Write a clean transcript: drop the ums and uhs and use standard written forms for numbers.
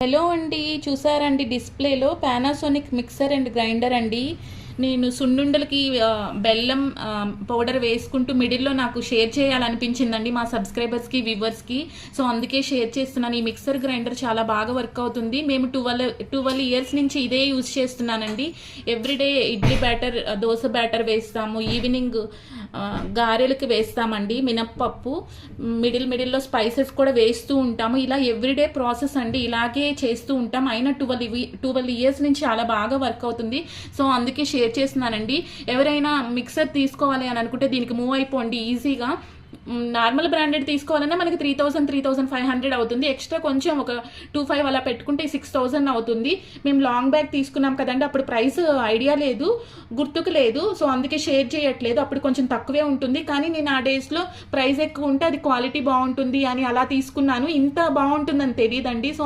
Hello అండి, చూసారండి డిస్ప్లేలో పానాసోనిక్ మిక్సర్ అండ్ గ్రైండర్ అండి. నేను సున్నుండలకి బెల్లం పౌడర్ వేసుకుంటూ మిడిల్లో నాకు షేర్ చేయాలనిపించిందండి మా సబ్స్క్రైబర్స్కి వ్యూవర్స్కి. సో అందుకే షేర్ చేస్తున్నాను. ఈ మిక్సర్ గ్రైండర్ చాలా బాగా వర్క్ అవుతుంది. మేము 12 ఇయర్స్ నుంచి ఇదే యూజ్ చేస్తున్నానండి. Everyday idli batter, dosa batter వేస్తాము, ఈవినింగ్ గారెలకి వేస్తామండి మినప్పప్పు, మిడిల్లో స్పైసెస్ కూడా వేస్తూ ఉంటాము. ఇలా ఎవ్రీడే ప్రాసెస్ అండి, ఇలాగే చేస్తూ ఉంటాం. అయినా 12 ఇయర్స్ నుంచి చాలా బాగా వర్క్ అవుతుంది. సో అందుకే షేర్ చేస్తున్నానండి. ఎవరైనా మిక్సర్ తీసుకోవాలి అని అనుకుంటే దీనికి మూవ్ అయిపోండి ఈజీగా. నార్మల్ బ్రాండెడ్ తీసుకోవాలన్నా మనకి 3,500 అవుతుంది. ఎక్స్ట్రా కొంచెం ఒక 2,500 అలా పెట్టుకుంటే 6,000 అవుతుంది. మేము లాంగ్ బ్యాగ్ తీసుకున్నాం కదండి, అప్పుడు ప్రైస్ ఐడియా లేదు, గుర్తుకు లేదు. సో అందుకే షేర్ చేయట్లేదు. అప్పుడు కొంచెం తక్కువే ఉంటుంది, కానీ నేను ఆ డేస్లో ప్రైస్ ఎక్కువ ఉంటే అది క్వాలిటీ బాగుంటుంది అని అలా తీసుకున్నాను. ఇంత బాగుంటుందని తెలియదండి. సో